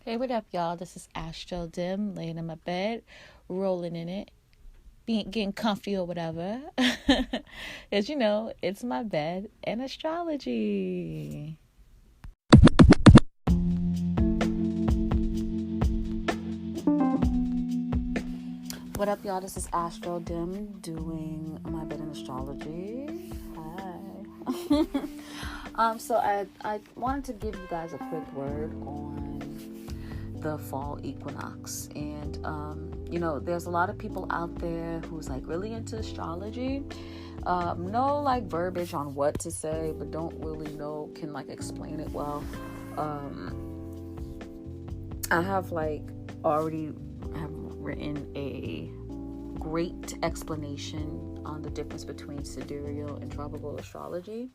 Hey, what up, y'all? This is ASTRODIM, laying in my bed, rolling in it, getting comfy or whatever. As you know, it's my bed and astrology. What up, y'all? This is ASTRODIM doing my bed and astrology. Hi. So I wanted to give you guys a quick word on the fall equinox, and there's a lot of people out there who's like really into astrology, know like verbiage on what to say, but don't really know, can like explain it well. I have already have written a great explanation on the difference between sidereal and tropical astrology,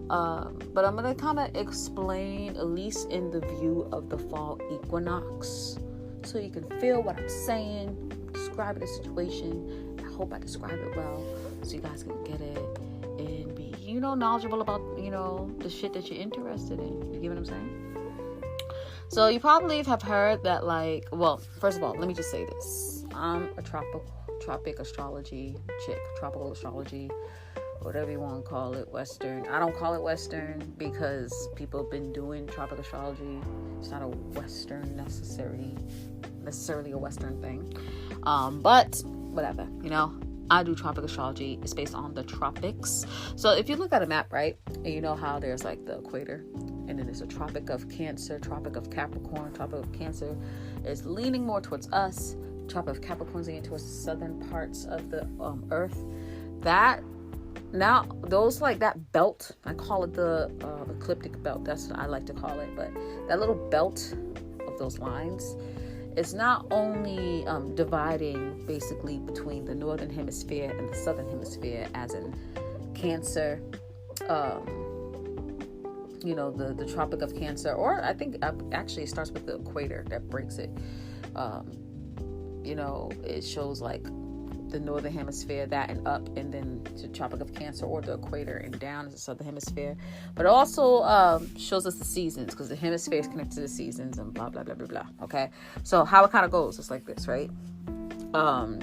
but I'm going to kind of explain, at least in the view of the fall equinox, so you can feel what I'm saying, describe the situation. I hope I describe it well so you guys can get it and be knowledgeable about the shit that you're interested in. You get what I'm saying? So you probably have heard that, first of all, let me just say this. I'm a tropic astrology chick, tropical astrology, whatever you want to call it, Western. I don't call it Western because people have been doing tropic astrology. It's not a Western necessarily a Western thing. But whatever, I do tropic astrology. It's based on the tropics. So if you look at a map, right, and you know how there's like the equator, and then there's a Tropic of Cancer, Tropic of Capricorn. Tropic of Cancer is leaning more towards us. Tropic of Capricorn is leaning towards the southern parts of the earth. That belt, I call it the ecliptic belt. That's what I like to call it. But that little belt of those lines is not only dividing basically between the northern hemisphere and the southern hemisphere, as in Cancer, the Tropic of Cancer, or I think actually it starts with the equator that breaks it. It shows like the northern hemisphere, that and up, and then to Tropic of Cancer, or the equator and down is the southern hemisphere. But it also shows us the seasons, because the hemisphere is connected to the seasons and blah blah blah blah blah. Okay, so how it kind of goes is like this, right? Well,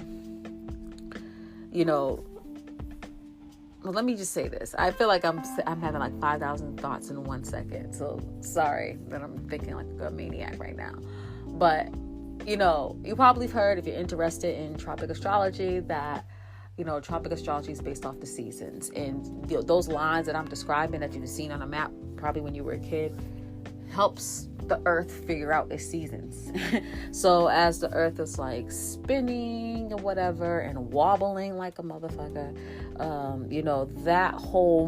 let me just say this. I feel like I'm having like 5,000 thoughts in 1 second. So sorry that I'm thinking like a maniac right now. But, you probably heard, if you're interested in tropic astrology, that, tropic astrology is based off the seasons. And those lines that I'm describing that you've seen on a map, probably when you were a kid, helps the earth figure out its seasons. So as the earth is like spinning or whatever and wobbling like a motherfucker, that whole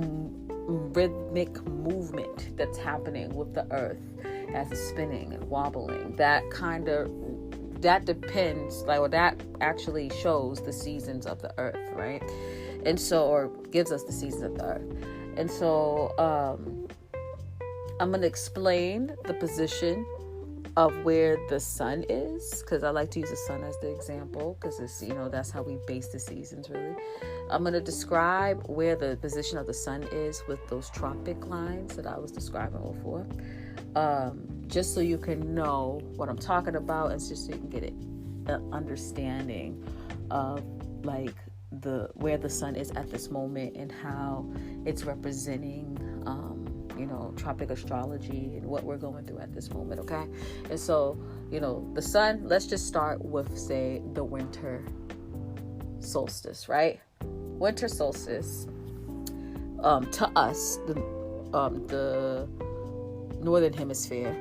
rhythmic movement that's happening with the earth as it's spinning and wobbling, that depends, that actually shows the seasons of the earth, right? And so, or gives us the seasons of the earth. And so I'm going to explain the position of where the sun is, because I like to use the sun as the example, because it's, that's how we base the seasons, really. I'm going to describe where the position of the sun is with those tropic lines that I was describing before, just so you can know what I'm talking about, and just so you can get an understanding of where the sun is at this moment and how it's representing tropic astrology and what we're going through at this moment. Okay, and so the sun, let's just start with, say, the winter solstice, right? Winter solstice, to us, the northern hemisphere,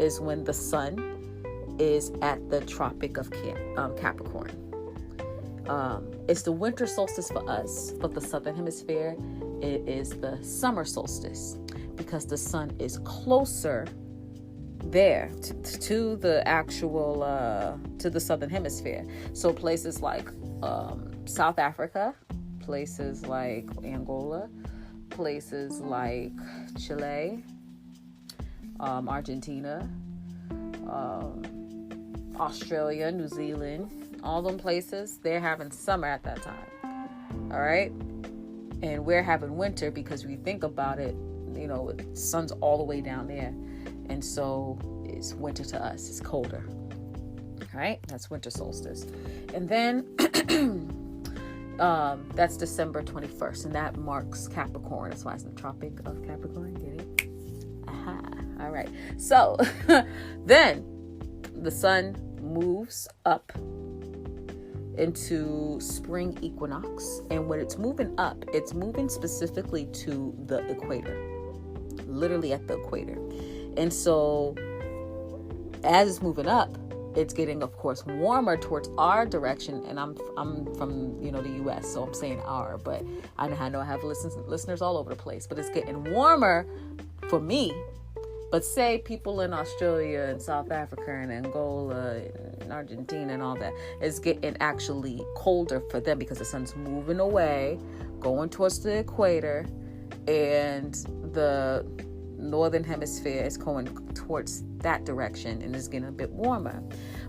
is when the sun is at the Tropic of Capricorn. It's the winter solstice for us. For the southern hemisphere, it is the summer solstice, because the sun is closer there to the actual to the southern hemisphere. So places like South Africa, places like Angola, places like Chile, Argentina, Australia, New Zealand, all them places, they're having summer at that time. All right, and we're having winter, because we think about it, the sun's all the way down there And so it's winter to us. It's colder. All right, that's winter solstice. And then that's December 21st, and that marks Capricorn. That's why it's in the Tropic of Capricorn. Get it? Aha. All right. So then the sun moves up into spring equinox. And when it's moving up, it's moving specifically to the equator, literally at the equator. And so as it's moving up, it's getting, of course, warmer towards our direction. And I'm from, the U.S., so I'm saying our, but I know I have listeners all over the place, but it's getting warmer for me. But say people in Australia and South Africa and Angola and Argentina and all that, it's getting actually colder for them because the sun's moving away, going towards the equator, and the northern hemisphere is going towards that direction, and it's getting a bit warmer.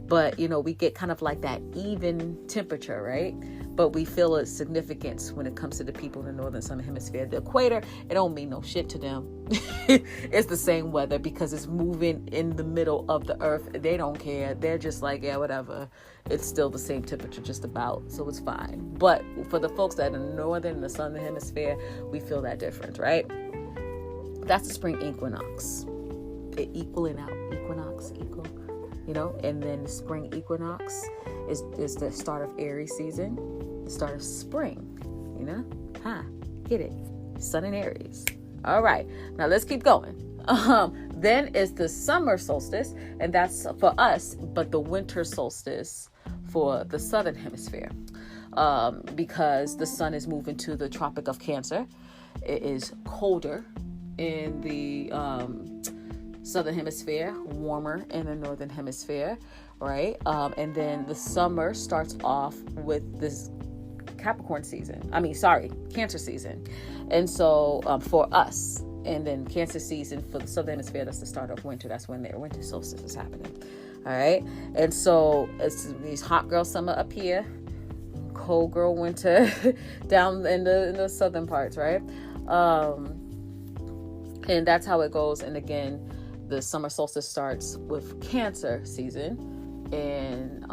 But we get kind of like that even temperature, right? But we feel its significance when it comes to the people in the northern southern hemisphere. The equator, it don't mean no shit to them. It's the same weather because it's moving in the middle of the earth. They don't care. They're just like, yeah, whatever. It's still the same temperature, just about, so it's fine. But for the folks that are in the northern and the southern hemisphere, we feel that difference, right? That's the spring equinox. It equaling out. Equinox, equal. And then the spring equinox is the start of Aries season, the start of spring. Get it? Sun in Aries. All right, now let's keep going. Then is the summer solstice, and that's for us, but the winter solstice for the southern hemisphere, because the sun is moving to the Tropic of Cancer. It is colder in the southern hemisphere, warmer in the northern hemisphere, right? And then the summer starts off with this Cancer season. And so for us, and then Cancer season for the southern hemisphere, that's the start of winter. That's when their winter solstice is happening. All right. And so it's these hot girl summer up here, cold girl winter down in the southern parts, right? And that's how it goes. And again, the summer solstice starts with Cancer season, and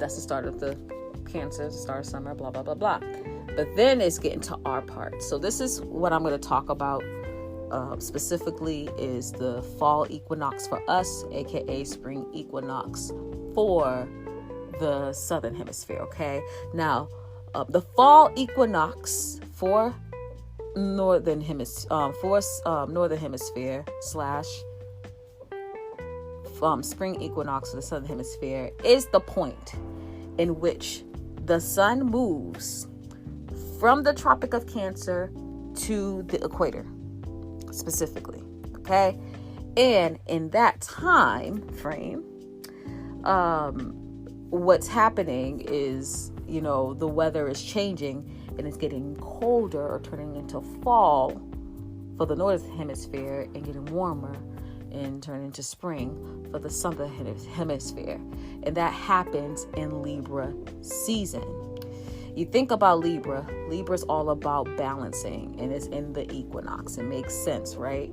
that's the start of the Cancer, the start of summer, blah, blah, blah, blah. But then it's getting to our part. So this is what I'm going to talk about specifically is the fall equinox for us, aka spring equinox for the southern hemisphere. Okay, now the fall equinox for northern hemisphere slash spring equinox for the southern hemisphere is the point in which the sun moves from the Tropic of Cancer to the equator specifically. Okay, and in that time frame, what's happening is, the weather is changing and it's getting colder or turning into fall for the northern hemisphere and getting warmer and turning into spring for the southern hemisphere. And that happens in Libra season. You think about Libra. Libra's all about balancing, and it's in the equinox. It makes sense, right?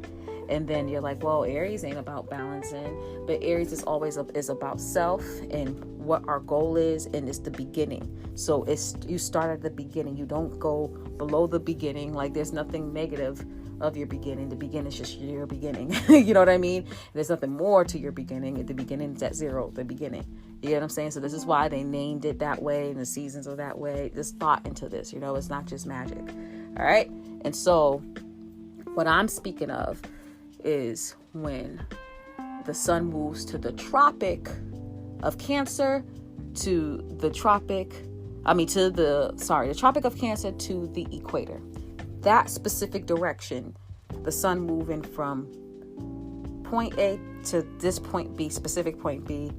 And then you're like, well, Aries ain't about balancing, but Aries is always is about self and what our goal is, and it's the beginning. So you start at the beginning. You don't go below the beginning. Like, there's nothing negative of your beginning. The beginning is just your beginning. You know what I mean? There's nothing more to your beginning. At the beginning, it's at zero, the beginning. You know what I'm saying? So this is why they named it that way, and the seasons are that way. There's thought into this, it's not just magic. All right? And so what I'm speaking of is when the sun moves to the Tropic of Cancer to the Tropic of Cancer to the equator. That specific direction, the sun moving from point A to this point B, specific point B,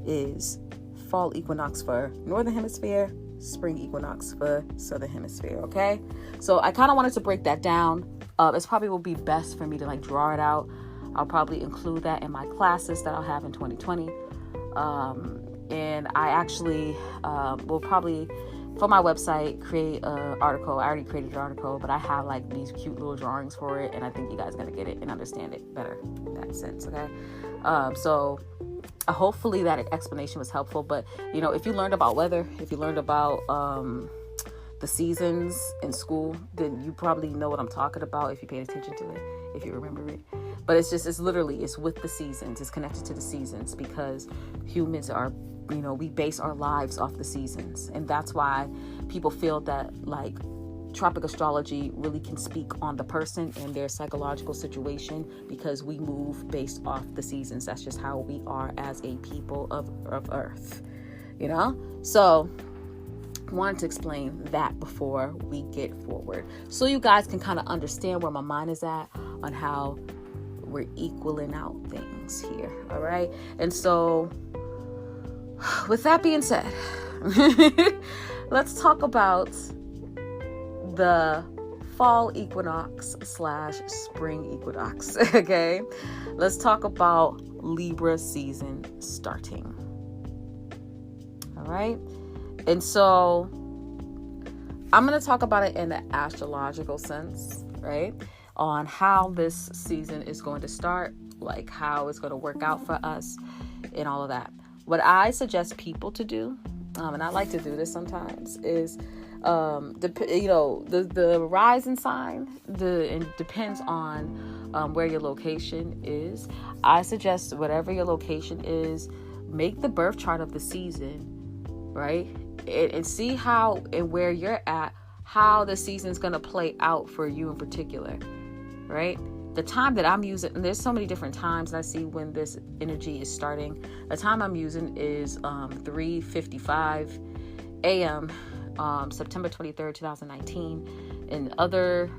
is fall equinox for northern hemisphere, spring equinox for southern hemisphere. Okay, so I kind of wanted to break that down. It probably will be best for me to draw it out. I'll probably include that in my classes that I'll have in 2020. And I actually will probably for my website, create an article. I already created an article, but I have like these cute little drawings for it, and I think you guys are gonna get it and understand it better in that sense. Okay, so hopefully that explanation was helpful. But you know, if you learned about weather, if you learned about the seasons in school, then you probably know what I'm talking about if you paid attention to it, if you remember it. But it's with the seasons. It's connected to the seasons because humans are, you know, we base our lives off the seasons. And that's why people feel that like tropic astrology really can speak on the person and their psychological situation, because we move based off the seasons. That's just how we are as a people of Earth, you know? So wanted to explain that before we get forward, so you guys can kind of understand where my mind is at on how we're equaling out things here. All right. And so with that being said, let's talk about the fall equinox / spring equinox. Okay. Let's talk about Libra season starting. All right. And so I'm going to talk about it in the astrological sense, right? On how this season is going to start, like how it's going to work out for us and all of that. What I suggest people to do, and I like to do this sometimes, is the rising sign, it depends on where your location is. I suggest whatever your location is, make the birth chart of the season, right? And see how and where you're at, how the season's going to play out for you in particular, right? The time that I'm using, and there's so many different times that I see when this energy is starting. The time I'm using is 3:55 a.m. September 23rd, 2019. And other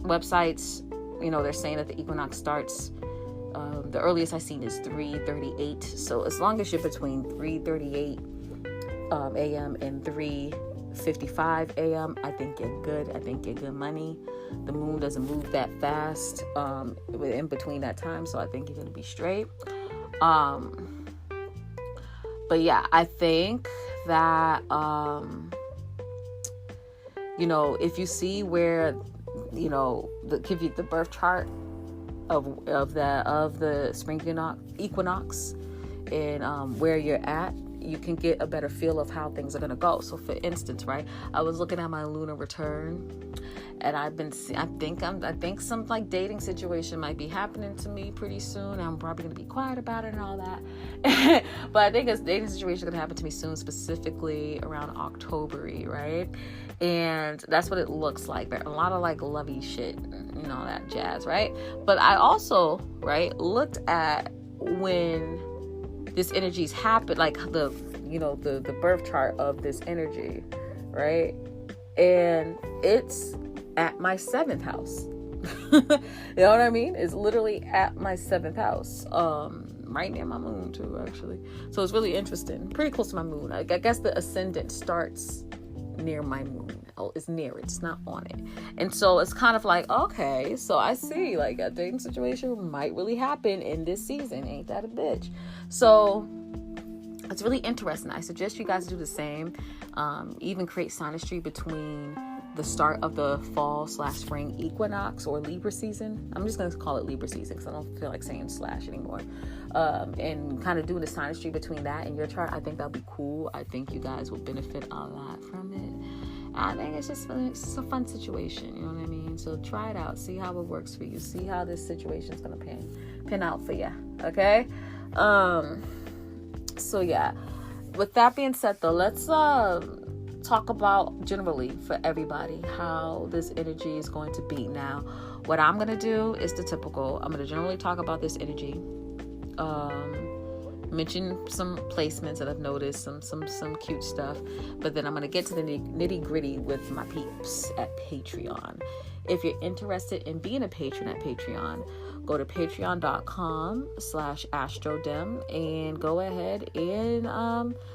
websites, you know, they're saying that the equinox starts, the earliest I've seen is 3:38. So as long as you're between 3:38 a.m. and 3:55 a.m., I think you're good. I think you're good money. The moon doesn't move that fast in between that time, so I think you're going to be straight. But yeah, I think that you know, if you see where, you know, give you the birth chart of the spring equinox and where you're at, you can get a better feel of how things are going to go. So for instance, right, I was looking at my lunar return, and I think some like dating situation might be happening to me pretty soon. I'm probably going to be quiet about it and all that. But I think a dating situation is going to happen to me soon, specifically around October-y, right? And that's what it looks like. There are a lot of like lovey shit, you know, that jazz, right? But I also, right, looked at when this energy's happened, like the birth chart of this energy, right? And it's at my 7th house. You know what I mean? It's literally at my 7th house. Right near my moon too, actually. So it's really interesting. Pretty close to my moon. I guess the ascendant starts near my moon. Oh, it's near it. It's not on it. And so it's kind of like, okay, so I see like a dating situation might really happen in this season. Ain't that a bitch? So it's really interesting. I suggest you guys do the same. Even create synastry between the start of the fall / spring equinox or Libra season. I'm just going to call it Libra season because I don't feel like saying / anymore. And kind of doing the synastry between that and your chart. I think that'll be cool. I think you guys will benefit a lot from it. I think it's just a fun situation. You know what I mean? So try it out. See how it works for you. See how this situation is going to pan out for you. Okay? So yeah. With that being said, though, let's talk about generally for everybody how this energy is going to be. Now, what I'm going to do is the typical. I'm going to generally talk about this energy. Mention some placements that I've noticed, some cute stuff, but then I'm going to get to the nitty gritty with my peeps at Patreon. If you're interested in being a patron at Patreon, go to patreon.com/ASTRODIM and go ahead and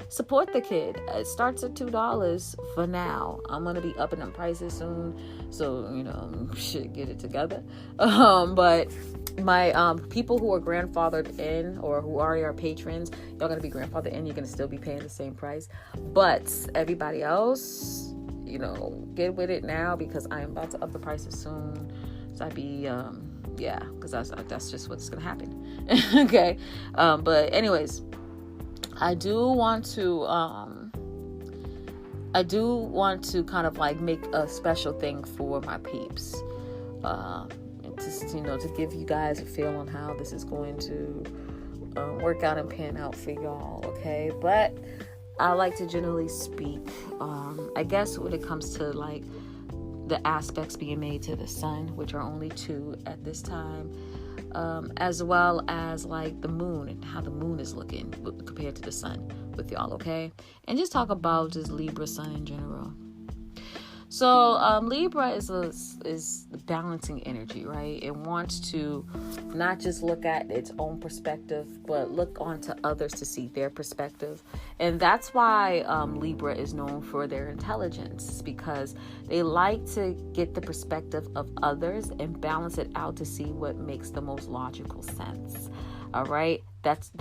support the kid. It starts at $2 for now. I'm going to be upping them prices soon, so, you know, shit, get it together. But My people who are grandfathered in or who already are patrons, y'all gonna be grandfathered in. You're gonna still be paying the same price. But everybody else, get with it now, because I am about to up the prices soon. So I'd be because that's just what's gonna happen. Okay. But anyways, I do want to kind of like make a special thing for my peeps. Just, to give you guys a feel on how this is going to work out and pan out for y'all, okay? But I like to generally speak, I guess when it comes to like the aspects being made to the sun, which are only 2 at this time, as well as like the moon and how the moon is looking compared to the sun with y'all, okay? And just talk about just Libra sun in general. So Libra is the balancing energy, right? It wants to not just look at its own perspective, but look onto others to see their perspective. And that's why Libra is known for their intelligence, because they like to get the perspective of others and balance it out to see what makes the most logical sense. All right, that's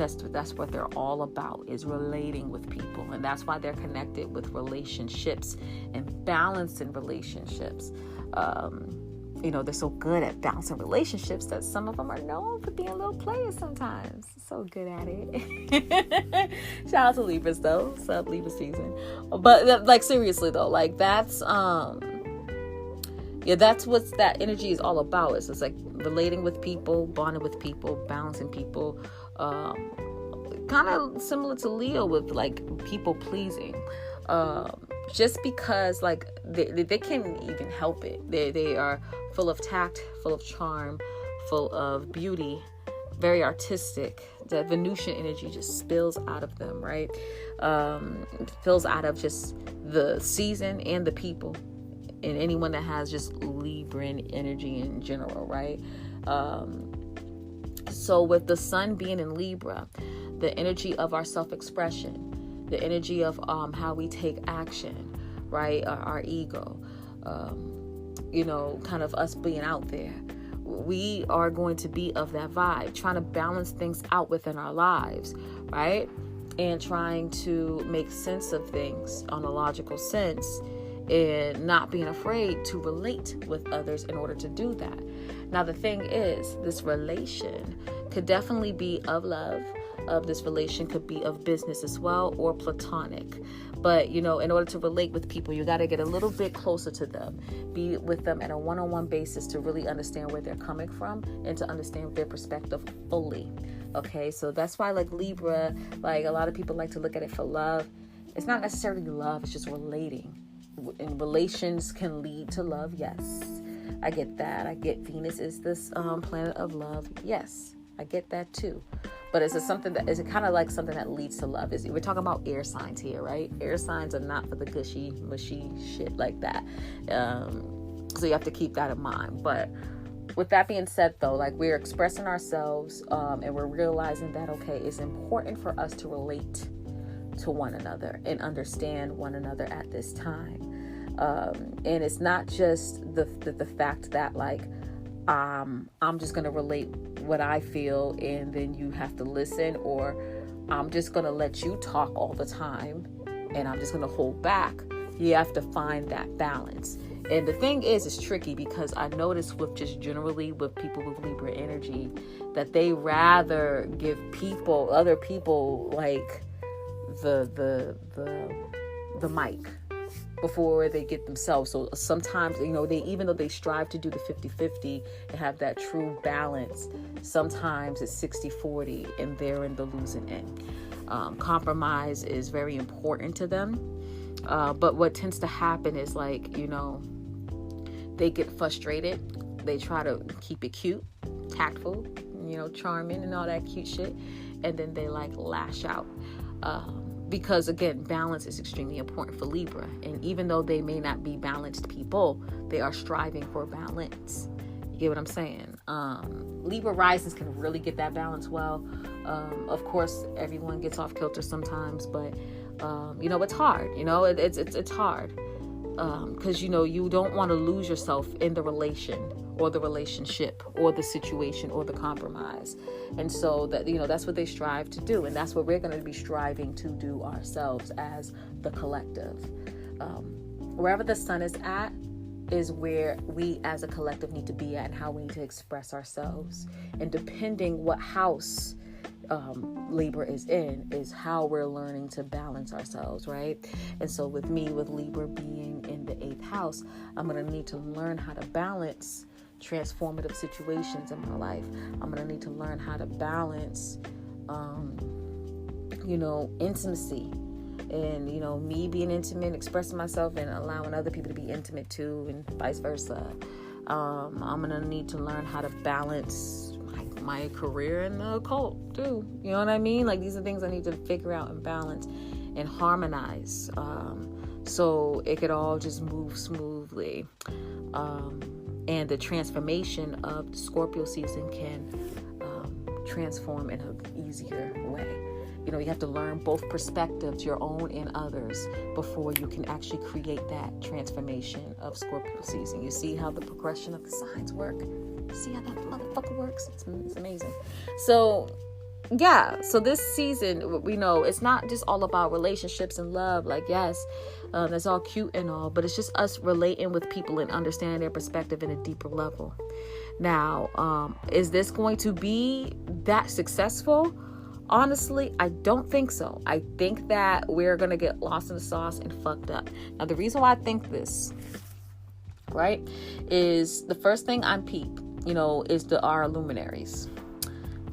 what they're all about, is relating with people, and that's why they're connected with relationships and balancing relationships. They're so good at balancing relationships that some of them are known for being little players sometimes. So good at it. Shout out to Libras though. What's up, Libra season? But like seriously though, like that's what that energy is all about. It's just like relating with people, bonding with people, balancing people. Kind of similar to Leo with like people pleasing. Just because like they can't even help it. They are full of tact, full of charm, full of beauty, very artistic. The Venusian energy just spills out of them, right? Spills out of just the season and the people. And anyone that has just Libran energy in general, right? So with the sun being in Libra, the energy of our self-expression, the energy of how we take action, right? Our ego, kind of us being out there. We are going to be of that vibe, trying to balance things out within our lives, right? And trying to make sense of things on a logical sense, and not being afraid to relate with others in order to do that. Now, the thing is, this relation could definitely be of love. This relation could be of business as well, or platonic. But, in order to relate with people, you got to get a little bit closer to them, be with them at a one-on-one basis to really understand where they're coming from and to understand their perspective fully. Okay, so that's why like Libra, like a lot of people like to look at it for love. It's not necessarily love, it's just relating. And relations can lead to love. Yes, I get that. I get Venus is this planet of love. Yes, I get that too. But is it something that is it kind of like something that leads to love? We're talking about air signs here, right? Air signs are not for the gushy, mushy shit like that. So you have to keep that in mind. But with that being said, though, like we're expressing ourselves, and we're realizing that it's important for us to relate to one another and understand one another at this time. And it's not just the fact that like I'm just gonna relate what I feel and then you have to listen, or I'm just gonna let you talk all the time and I'm just gonna hold back. You have to find that balance. And the thing is, it's tricky because I notice with just generally with people with Libra energy that they rather give other people like the mic before they get themselves. So sometimes, even though they strive to do the 50-50 and have that true balance, sometimes it's 60-40 and they're in the losing end. Compromise is very important to them. But what tends to happen is like, they get frustrated. They try to keep it cute, tactful, charming and all that cute shit. And then they like lash out. Because again, balance is extremely important for Libra. And even though they may not be balanced people, they are striving for balance. You get what I'm saying? Libra risings can really get that balance well. Of course, everyone gets off kilter sometimes, but it's hard. It's hard. Because, you don't want to lose yourself in the relation or the relationship or the situation or the compromise. And so that, that's what they strive to do. And that's what we're going to be striving to do ourselves as the collective. Wherever the sun is at is where we as a collective need to be at, and how we need to express ourselves. And depending what house Libra is in is how we're learning to balance ourselves, right? And so with Libra being in the 8th house, I'm going to need to learn how to balance transformative situations in my life. I'm going to need to learn how to balance, intimacy, and, me being intimate, expressing myself, and allowing other people to be intimate too, and vice versa. I'm going to need to learn how to balance my career in the occult too. You know what I mean? Like, these are things I need to figure out and balance and harmonize, so it could all just move smoothly. And the transformation of the Scorpio season can transform in an easier way. You have to learn both perspectives, your own and others, before you can actually create that transformation of Scorpio season. You see how the progression of the signs work? See how that motherfucker works? It's amazing. So this season, we know it's not just all about relationships and love. Like, yes, that's all cute and all, but it's just us relating with people and understanding their perspective in a deeper level. Now, is this going to be that successful? Honestly, I don't think so. I think that we're going to get lost in the sauce and fucked up. Now, the reason why I think this, right, is the first thing I'm peep, is our luminaries.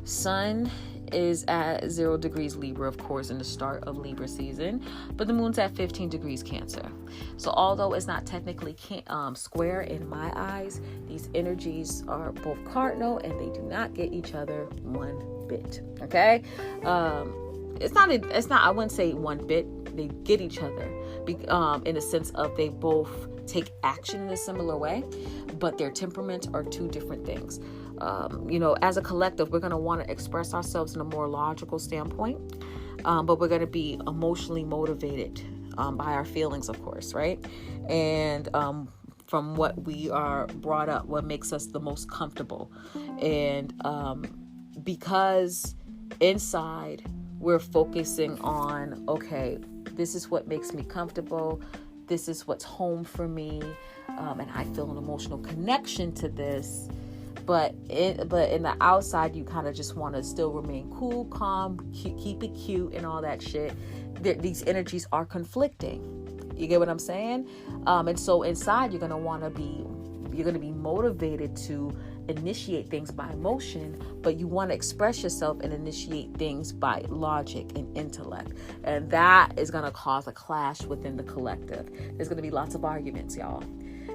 Sun is at 0 degrees Libra, of course, in the start of Libra season, but the moon's at 15 degrees Cancer. So although it's not technically square in my eyes, these energies are both cardinal and they do not get each other one bit. Okay. It's not, I wouldn't say one bit. They get each other, in the sense of they both take action in a similar way, but their temperaments are two different things. As a collective, we're going to want to express ourselves in a more logical standpoint, but we're going to be emotionally motivated by our feelings, of course, right? And from what we are brought up, what makes us the most comfortable. And because inside we're focusing on, okay, this is what makes me comfortable, this is what's home for me, and I feel an emotional connection to this. But in the outside, you kind of just want to still remain cool, calm, keep it cute, and all that shit. These energies are conflicting. You get what I'm saying? And so inside, you're gonna be motivated to initiate things by emotion, but you want to express yourself and initiate things by logic and intellect. And that is going to cause a clash within the collective. There's going to be lots of arguments, y'all.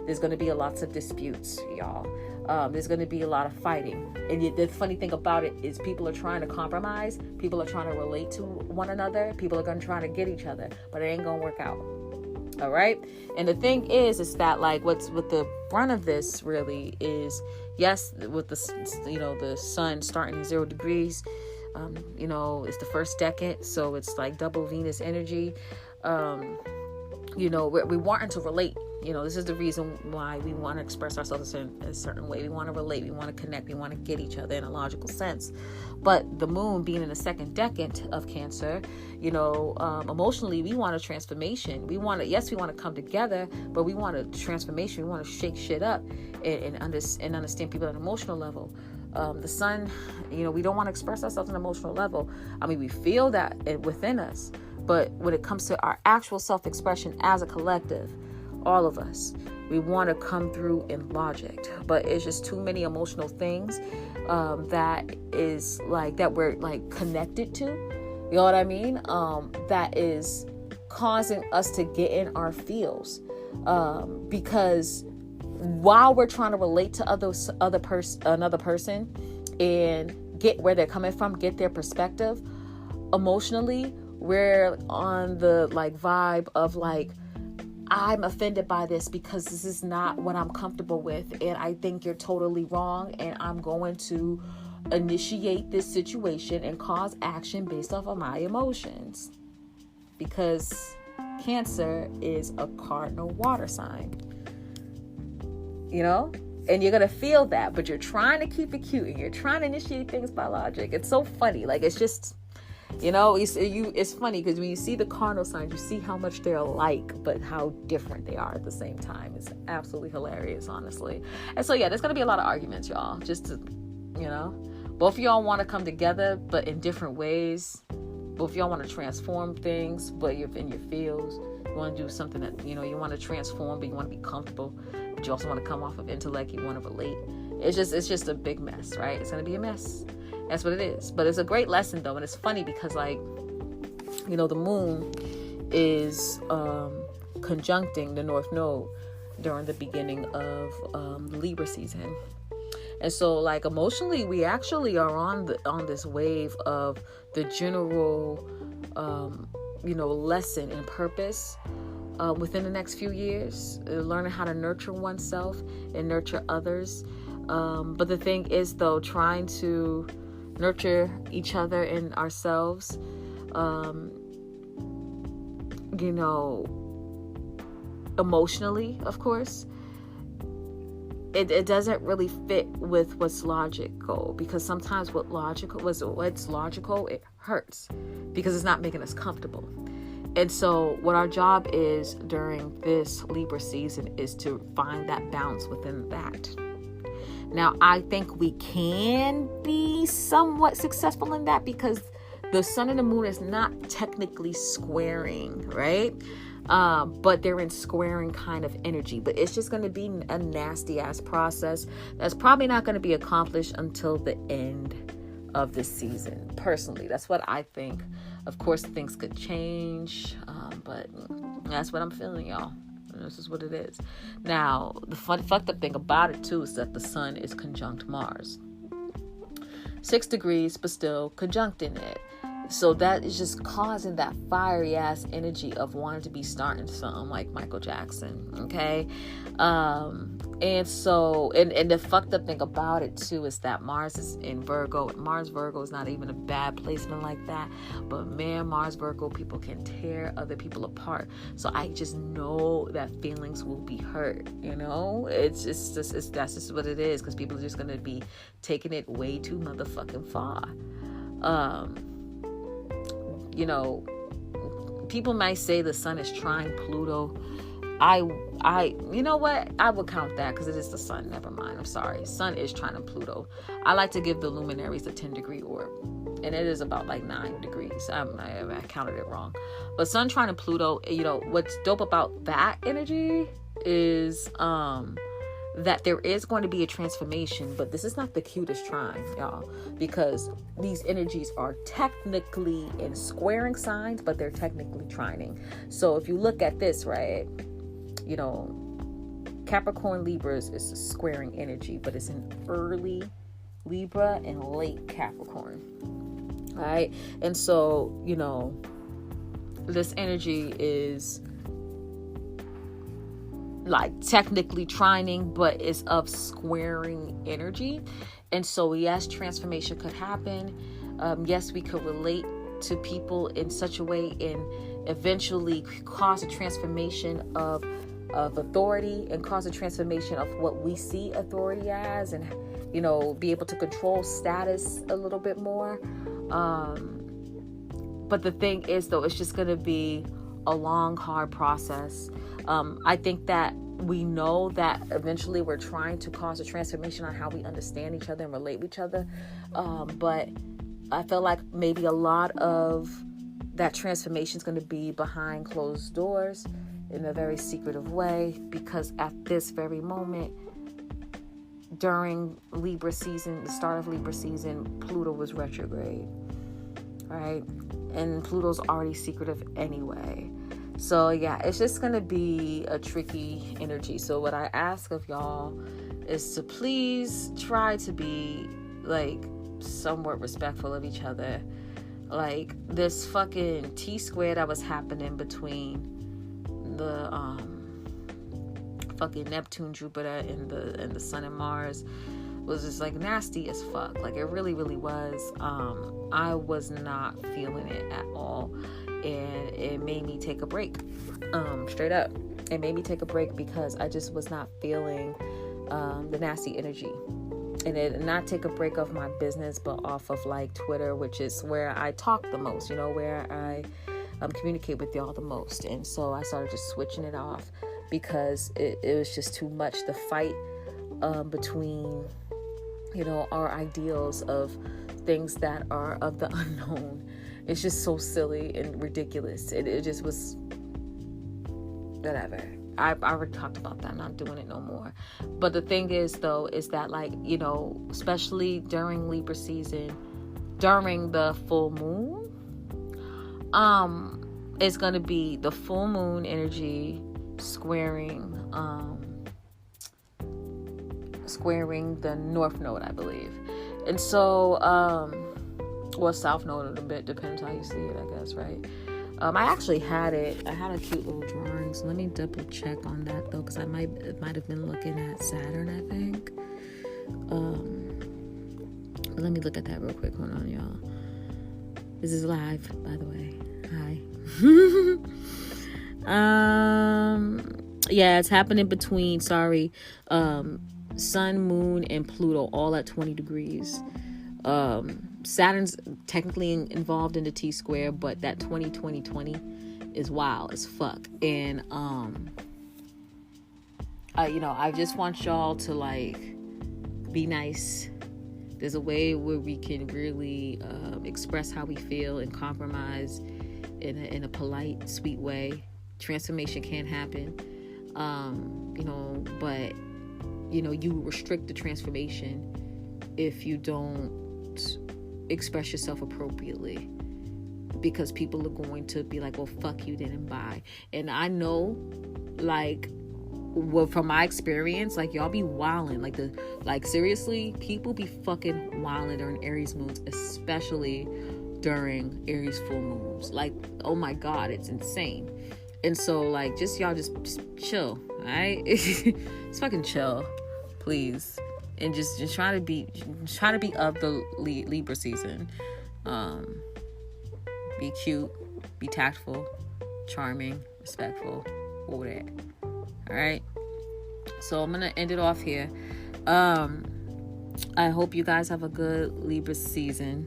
There's going to be lots of disputes, y'all. There's going to be a lot of fighting. And the funny thing about it is people are trying to compromise. People are trying to relate to one another. People are going to try to get each other, but it ain't going to work out. All right. And the thing is that, like, what's with the brunt of this really is, yes, with the sun starting at 0 degrees, it's the first decade. So it's like double Venus energy. We wanting to relate. This is the reason why we want to express ourselves in a certain way. We want to relate. We want to connect. We want to get each other in a logical sense. But the moon being in the second decade of Cancer, emotionally, we want a transformation. We want to come together, but we want a transformation. We want to shake shit up and understand people at an emotional level. The sun, we don't want to express ourselves on an emotional level. I mean, we feel that within us, but when it comes to our actual self-expression as a collective, all of us, we want to come through in logic, but it's just too many emotional things that we're like connected to. You know what I mean? That is causing us to get in our feels, because while we're trying to relate to another person and get where they're coming from, get their perspective, emotionally, we're on the vibe of I'm offended by this because this is not what I'm comfortable with, and I think you're totally wrong, and I'm going to initiate this situation and cause action based off of my emotions, because Cancer is a cardinal water sign, And you're going to feel that, but you're trying to keep it cute and you're trying to initiate things by logic. It's so funny. Like, it's just, it's funny because when you see the cardinal signs, you see how much they're alike, but how different they are at the same time. It's absolutely hilarious, honestly. And so, yeah, there's going to be a lot of arguments, y'all. Just to, both of y'all want to come together, but in different ways. Both of y'all want to transform things, but you're in your fields. You want to do something that, you want to transform, but you want to be comfortable. But you also want to come off of intellect. You want to relate. It's just a big mess, right? It's going to be a mess. That's what it is. But it's a great lesson, though. And it's funny because, the moon is conjuncting the North Node during the beginning of Libra season. And so, emotionally, we actually are on this wave of the general, lesson and purpose within the next few years, learning how to nurture oneself and nurture others. But the thing is, though, trying to nurture each other and ourselves, emotionally, of course, it doesn't really fit with what's logical, because sometimes what's logical, it hurts because it's not making us comfortable. And so what our job is during this Libra season is to find that balance within that. Now, I think we can be somewhat successful in that because the sun and the moon is not technically squaring, right? But they're in squaring kind of energy. But it's just going to be a nasty ass process that's probably not going to be accomplished until the end of this season. Personally, that's what I think. Of course, things could change, but that's what I'm feeling, y'all. This is what it is. Now, the fucked up thing about it, too, is that the sun is conjunct Mars. 6 degrees, but still conjuncting it. So that is just causing that fiery ass energy of wanting to be starting something like Michael Jackson. Okay. And so, and the fucked up thing about it too is that Mars is in Virgo. Mars Virgo is not even a bad placement like that. But man, Mars Virgo people can tear other people apart. So I just know that feelings will be hurt. That's just what it is, because people are just gonna be taking it way too motherfucking far. People might say the sun is trine Pluto. You know what? I would count that because it is the sun. Never mind. I'm sorry. Sun is trine Pluto. I like to give the luminaries a 10-degree orb, and it is about 9 degrees. I counted it wrong. But sun trine Pluto, what's dope about that energy is that there is going to be a transformation, but this is not the cutest trine, y'all, because these energies are technically in squaring signs, but they're technically trining. So if you look at this, right, Capricorn Libras is a squaring energy, but it's in early Libra and late Capricorn. All right. And so, this energy is technically trining, but it's of squaring energy. And so yes, transformation could happen. Yes, we could relate to people in such a way and eventually cause a transformation of authority and cause a transformation of what we see authority as, and be able to control status a little bit more. But the thing is, though, it's just going to be a long, hard process. I think that we know that eventually we're trying to cause a transformation on how we understand each other and relate with each other. But I feel like maybe a lot of that transformation is going to be behind closed doors in a very secretive way, because at this very moment, during Libra season, the start of Libra season, Pluto was retrograde, right? And Pluto's already secretive anyway. So yeah, it's just going to be a tricky energy. So what I ask of y'all is to please try to be somewhat respectful of each other. This fucking T-square that was happening between the fucking Neptune, Jupiter, and the Sun and Mars was just nasty as fuck. It really, really was. I was not feeling it at all. And it made me take a break. Straight up. It made me take a break because I just was not feeling the nasty energy. And not take a break of my business, but off of like Twitter, which is where I talk the most, where I communicate with y'all the most. And so I started just switching it off because it was just too much. The fight between, our ideals of things that are of the unknown. It's just so silly and ridiculous. It just was whatever. I already talked about that. I'm not doing it no more. But the thing is, though, is that, like, especially during Libra season, during the full moon, it's going to be the full moon energy squaring the North Node, I believe. And so, South Node, a bit depends how you see it, I guess, right? I actually had it. I had a cute little drawing. So let me double check on that though, because it might have been looking at Saturn, I think. But let me look at that real quick. Hold on, y'all. This is live, by the way. Hi. Yeah, it's happening between. Sun, Moon, and Pluto, all at 20 degrees. Saturn's technically involved in the T-square, but that 20 is wild as fuck. And I just want y'all to like be nice. There's a way where we can really express how we feel and compromise in a polite, sweet way. Transformation can happen, but you restrict the transformation if you don't express yourself appropriately, because people are going to be like, well, fuck you, didn't buy. And I know, like, from my experience, like, y'all be wilding, seriously, people be fucking wilding during Aries moons, especially during Aries full moons. Like, oh my god, it's insane. And so, like, just chill, all right? Just fucking chill, please. And just try to be of the Libra season. Be cute, be tactful, charming, respectful, all that. All right. So I'm gonna end it off here. I hope you guys have a good Libra season.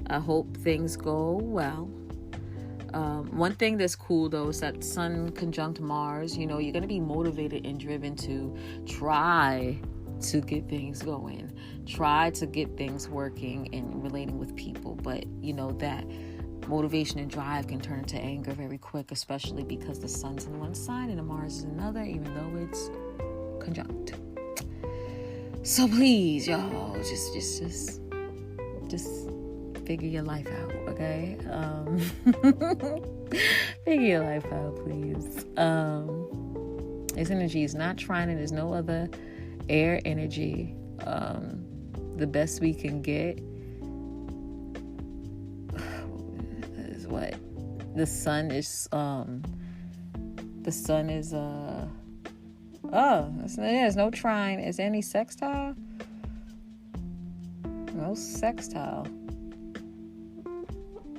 I hope things go well. One thing that's cool though is that Sun conjunct Mars, you're going to be motivated and driven to try to get things going, try to get things working and relating with people. But that motivation and drive can turn into anger very quick, especially because the Sun's in one side and the Mars is another, even though it's conjunct. So please, y'all, just figure your life out, okay? Figure your life out, please. This energy is not trying, and there's no other air energy. The best we can get is what? The sun is, there's no trine. Is there any sextile? No sextile.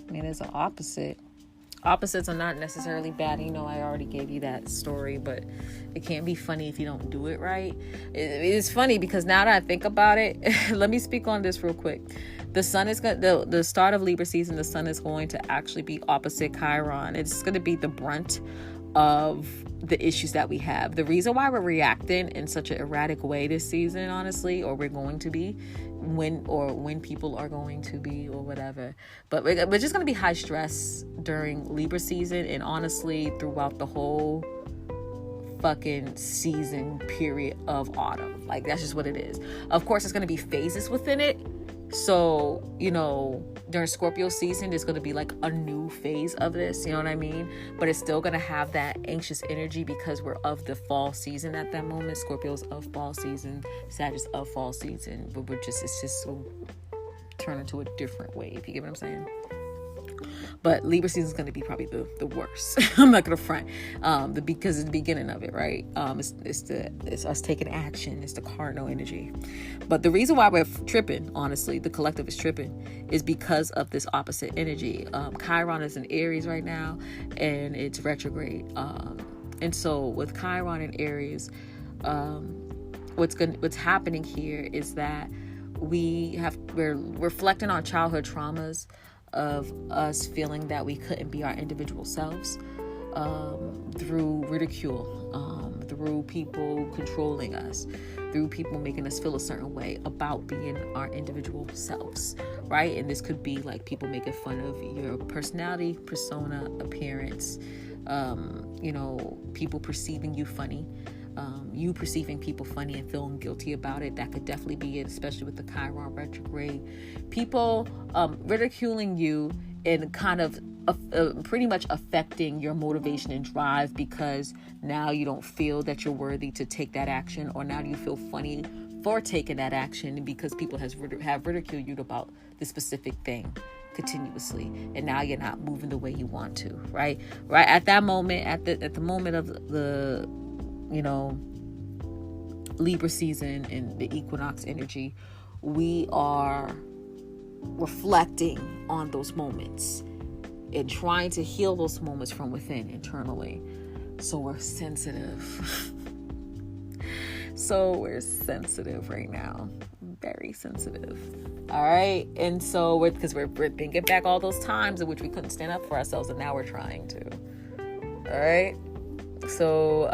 I mean, it's an opposite. Opposites are not necessarily bad. I already gave you that story, but it can't be funny if you don't do it right. It's funny because now that I think about it, let me speak on this real quick. The sun is the start of Libra season. The sun is going to actually be opposite Chiron. It's going to be the brunt of the issues that we have. The reason why we're reacting in such an erratic way this season, honestly, or we're going to be, when people are going to be, or whatever. But we're just going to be high stress during Libra season, and honestly throughout the whole fucking season period of autumn. Like, that's just what it is. Of course, there's going to be phases within it. So, during Scorpio season, there's going to be like a new phase of this, you know what I mean? But it's still going to have that anxious energy because we're of the fall season at that moment. Scorpio's of fall season, Sagittarius of fall season, but it's just so turn into a different wave. You get what I'm saying? But Libra season is going to be probably the worst. I'm not going to front, because it's the beginning of it, right? It's us taking action. It's the cardinal energy. But the reason why we're tripping, honestly, the collective is tripping, is because of this opposite energy. Chiron is in Aries right now, and it's retrograde. And so with Chiron in Aries, what's happening here is that we're reflecting on childhood traumas of us feeling that we couldn't be our individual selves, through ridicule, through people controlling us, through people making us feel a certain way about being our individual selves, right? And this could be like people making fun of your personality, persona, appearance, people perceiving you funny, you perceiving people funny and feeling guilty about it. That could definitely be it, especially with the Chiron retrograde. People ridiculing you and kind of pretty much affecting your motivation and drive, because now you don't feel that you're worthy to take that action, or now you feel funny for taking that action because people have ridiculed you about this specific thing continuously, and now you're not moving the way you want to, right at that moment, at the moment of the Libra season and the equinox energy, we are reflecting on those moments and trying to heal those moments from within internally. So we're sensitive. Right now. Very sensitive. All right. And so because we're thinking back all those times in which we couldn't stand up for ourselves, and now we're trying to. All right. So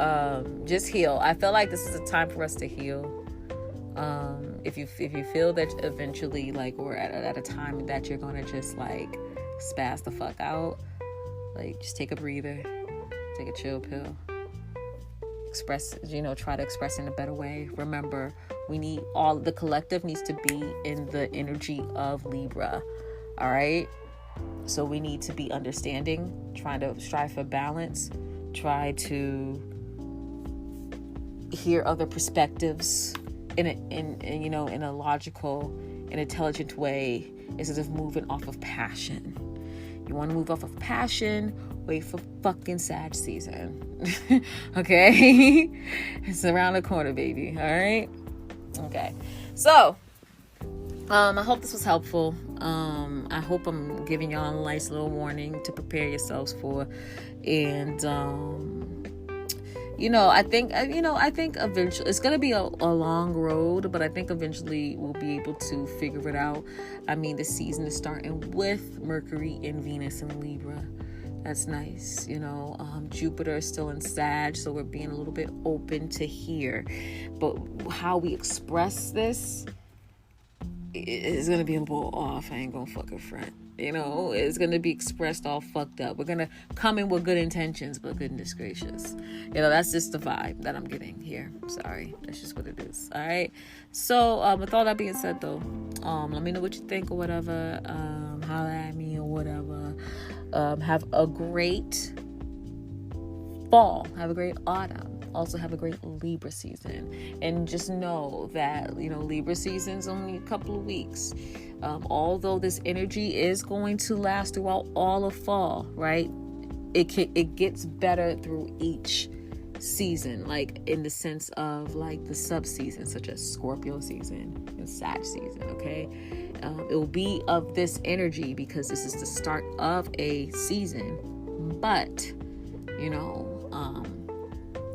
just heal. I feel like this is a time for us to heal. If you feel that eventually, like, we're at a time that you're gonna just like spaz the fuck out, like, just take a breather, take a chill pill, try to express in a better way. Remember, the collective needs to be in the energy of Libra. All right. So we need to be understanding, trying to strive for balance, try to hear other perspectives in a logical and intelligent way, instead of moving off of passion. You want to move off of passion, wait for fucking Sag season. Okay? It's around the corner, baby. All right? Okay. So, I hope this was helpful. I hope I'm giving y'all a nice little warning to prepare yourselves for. And, I think eventually it's going to be a long road, but I think eventually we'll be able to figure it out. I mean, the season is starting with Mercury and Venus in Libra. That's nice. Jupiter is still in Sag, so we're being a little bit open to hear. But how we express this is going to be a little off. I ain't going to fucking front. It's going to be expressed all fucked up. We're going to come in with good intentions, but goodness gracious. That's just the vibe that I'm getting here. Sorry. That's just what it is. All right. So, with all that being said, though, let me know what you think or whatever. Holler at me or whatever. Have a great fall. Have a great autumn. Also have a great Libra season. And just know that, Libra season's only a couple of weeks. Although this energy is going to last throughout all of fall, right? It gets better through each season, like in the sense of like the sub-seasons, such as Scorpio season and Sag season, okay? It will be of this energy because this is the start of a season, but,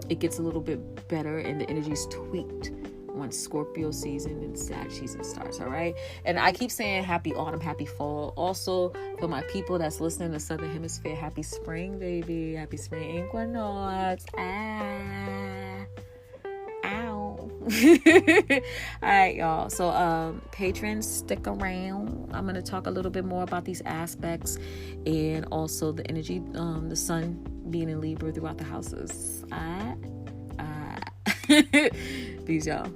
it gets a little bit better and the energy is tweaked once Scorpio season and Sag season starts. All right. And I keep saying happy autumn, happy fall. Also, for my people that's listening in the Southern Hemisphere, happy spring, baby. Happy spring equinox. Ow. All right, y'all. So patrons, stick around. I'm going to talk a little bit more about these aspects and also the energy, the sun being in Libra throughout the houses. Peace, y'all.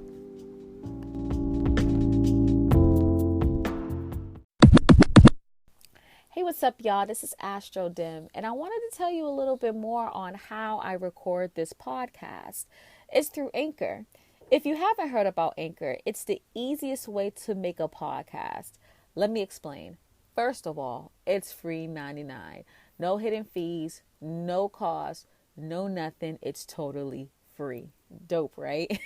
Hey, what's up, y'all? This is ASTRODIM, and I wanted to tell you a little bit more on how I record this podcast. It's through Anchor. If you haven't heard about Anchor, it's the easiest way to make a podcast. Let me explain. First of all, it's free 99. No hidden fees, no cost, no nothing. It's totally free. Dope, right?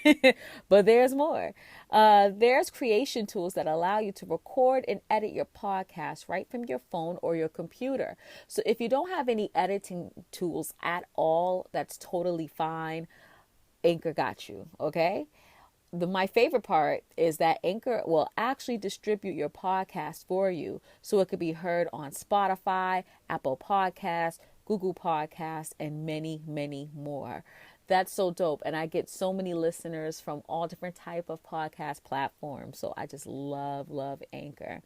But there's more. There's creation tools that allow you to record and edit your podcast right from your phone or your computer. So if you don't have any editing tools at all, that's totally fine. Anchor got you. Okay. My favorite part is that Anchor will actually distribute your podcast for you, so it could be heard on Spotify, Apple Podcasts, Google Podcasts, and many, many more. That's so dope. And I get so many listeners from all different type of podcast platforms. So I just love Anchor.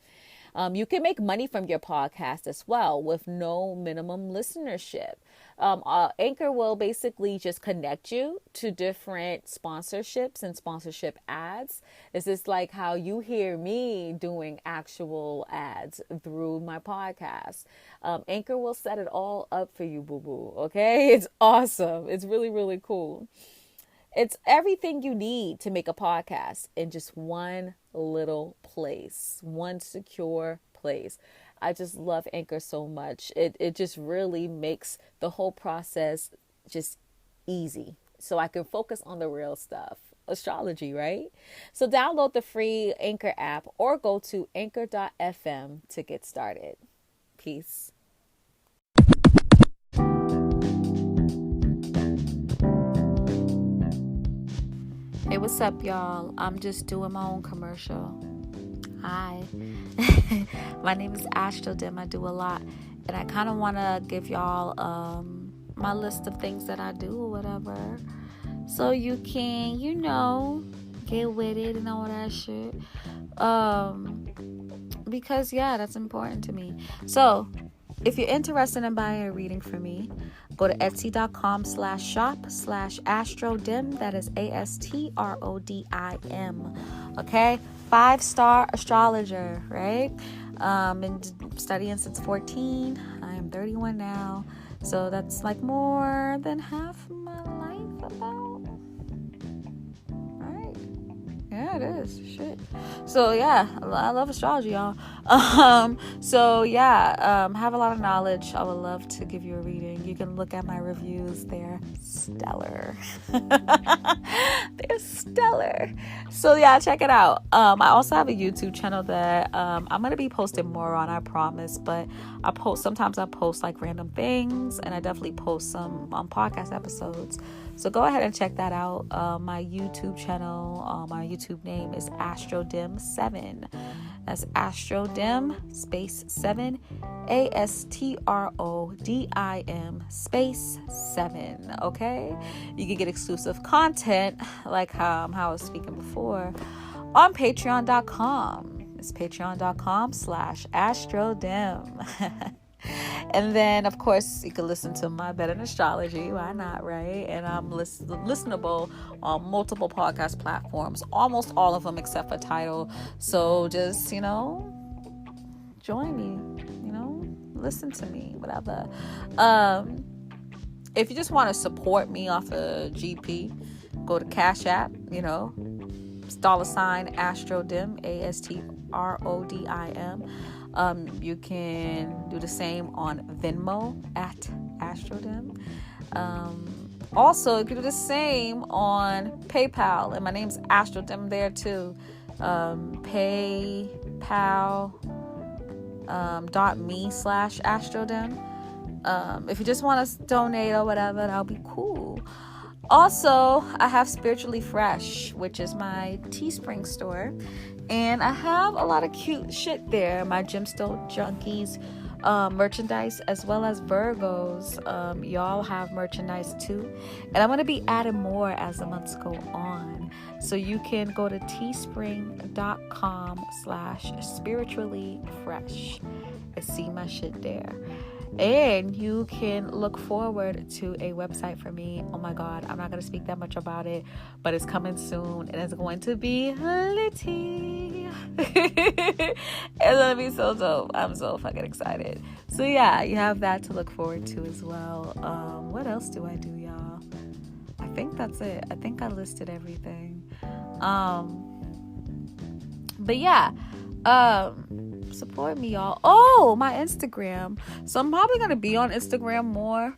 You can make money from your podcast as well with no minimum listenership. Anchor will basically just connect you to different sponsorships and sponsorship ads. This is like how you hear me doing actual ads through my podcast. Anchor will set it all up for you, boo-boo. Okay? It's awesome. It's really, really cool. It's everything you need to make a podcast in just one little place, one secure place. I just love Anchor so much. It just really makes the whole process just easy. So I can focus on the real stuff. Astrology, right? So download the free Anchor app or go to anchor.fm to get started. Peace. Hey, what's up, y'all? I'm just doing my own commercial. Hi. My name is ASTRODIM. I do a lot. And I kind of want to give y'all my list of things that I do or whatever. So you can, get with it and all that shit. Because, that's important to me. So, if you're interested in buying a reading from me, go to etsy.com/shop/astrodim. That is ASTRODIM. Okay? 5-star astrologer, right? Been studying since 14. I am 31 now. So that's like more than half of my life about. Right? Yeah, it is. Shit. So I love astrology, y'all. Have a lot of knowledge. I would love to give you a reading. You can look at my reviews. They're stellar. They're stellar. So check it out. I also have a YouTube channel that I'm gonna be posting more on, I promise. But sometimes I post like random things, and I definitely post some podcast episodes. So go ahead and check that out. My YouTube channel, my YouTube name is ASTRODIM7. That's ASTRODIM space 7, ASTRODIM space 7. Okay, you can get exclusive content like how I was speaking before on Patreon.com. It's Patreon.com/ASTRODIM. And then, of course, you can listen to my Bed and Astrology. Why not, right? And I'm listenable on multiple podcast platforms, almost all of them except for Tidal. So just, join me, listen to me, whatever. If you just want to support me off of GP, go to Cash App, $ASTRODIM, ASTRODIM. You can do the same on Venmo at ASTRODIM. Also, you can do the same on PayPal, and my name's ASTRODIM there too. PayPal.me/ASTRODIM. If you just want to donate or whatever, that'll be cool. Also, I have Spiritually Fresh, which is my Teespring store. And I have a lot of cute shit there. My Gemstone Junkies merchandise, as well as Virgos. Y'all have merchandise too. And I'm going to be adding more as the months go on. So you can go to teespring.com/spirituallyfresh and see my shit there. And you can look forward to a website for me. Oh my God, I'm not going to speak that much about it, but it's coming soon and it's going to be litty. It's going to be so dope. I'm so fucking excited. So you have that to look forward to as well. What else do I do, y'all? I think that's it. I think I listed everything. Support me, y'all. Oh, my Instagram. So I'm probably gonna be on Instagram more.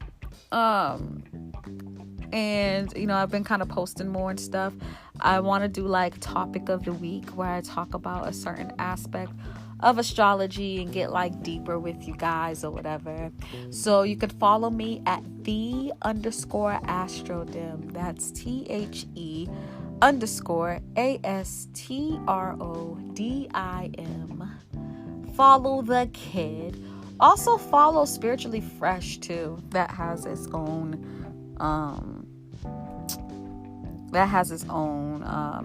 And I've been kind of posting more and stuff. I want to do like topic of the week, where I talk about a certain aspect of astrology and get like deeper with you guys or whatever. So you could follow me at _ASTRODIM. That's THE_ASTRODIM. Follow the kid. Also follow Spiritually Fresh too. That has its own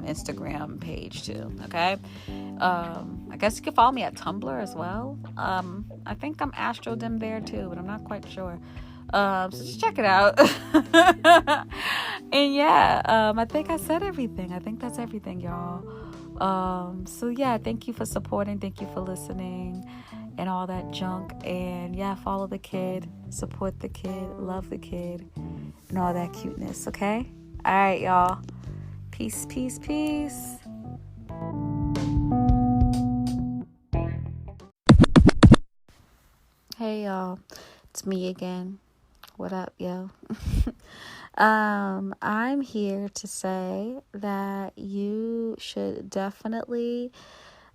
Instagram page too. Okay. I guess you can follow me at Tumblr as well. I think I'm AstroDim there too, but I'm not quite sure. So just check it out. And yeah, I think I said everything. I think that's everything, y'all. So yeah, thank you for supporting. Thank you for listening and all that junk. And yeah, follow the kid, support the kid, love the kid, and all that cuteness. Okay. All right, y'all. Peace, peace, peace. Hey, y'all. It's me again. What up, yo? I'm here to say that you should definitely,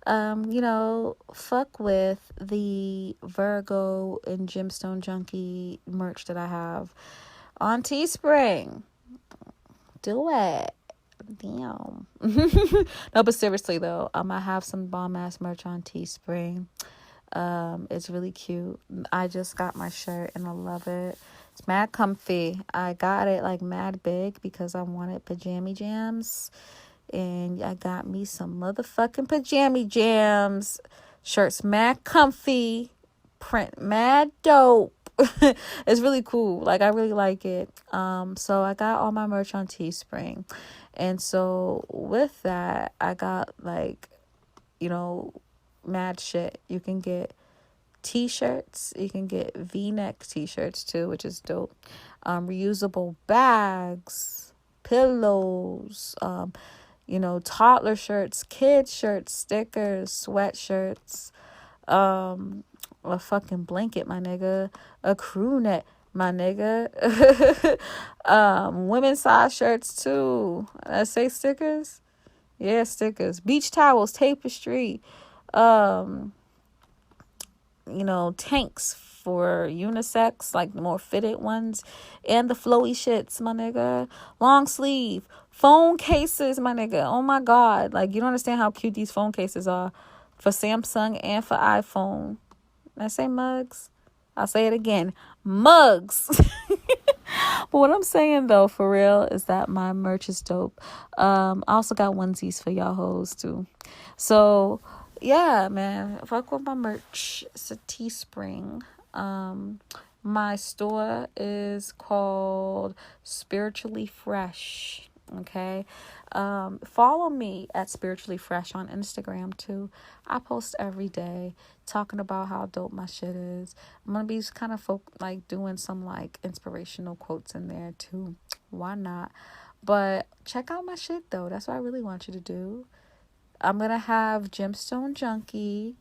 fuck with the Virgo and Gemstone Junkie merch that I have on Teespring. Do it. Damn. No, but seriously though, I have some bomb ass merch on Teespring. It's really cute. I just got my shirt and I love it. It's mad comfy. I got it like mad big because I wanted pajama jams, and I got me some motherfucking pajama jams. Shirt's mad comfy, print mad dope. It's really cool. Like, I really like it. So I got all my merch on Teespring, and so with that, I got like, mad shit. You can get t-shirts, you can get v-neck t-shirts too, which is dope. Reusable bags, pillows, toddler shirts, kid shirts, stickers, sweatshirts, a fucking blanket, my nigga, a crew neck, my nigga, women's size shirts too. I say stickers? Yeah, stickers, beach towels, tapestry, tanks for unisex, like the more fitted ones, and the flowy shits, my nigga. Long sleeve phone cases, my nigga. Oh my god, like, you don't understand how cute these phone cases are for Samsung and for iPhone. Did I say mugs? I'll say it again, mugs. But what I'm saying though, for real, is that my merch is dope. I also got onesies for y'all hoes too. So yeah, man, fuck with my merch. It's a Teespring. My store is called Spiritually Fresh. Okay. Follow me at Spiritually Fresh on Instagram too. I post every day talking about how dope my shit is. I'm gonna be kind of doing some like inspirational quotes in there too. Why not? But check out my shit though. That's what I really want you to do. I'm gonna have Gemstone Junkie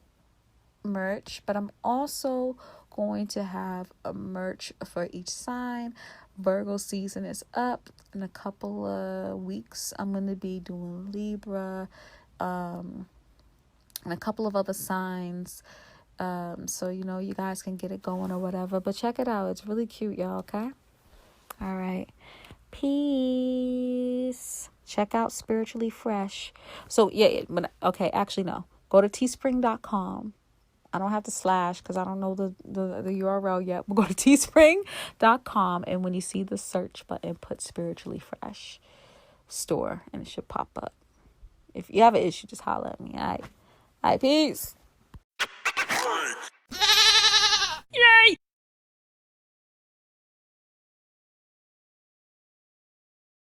merch, but I'm also going to have a merch for each sign. Virgo season is up in a couple of weeks. I'm going to be doing Libra, and a couple of other signs. So, you guys can get it going or whatever, but check it out. It's really cute, y'all. Okay. All right. Peace. Check out Spiritually Fresh. So yeah, but okay, actually no. Go to teespring.com. I don't have to slash because I don't know the URL yet. But go to teespring.com, and when you see the search button, put Spiritually Fresh store and it should pop up. If you have an issue, just holler at me. All right, peace.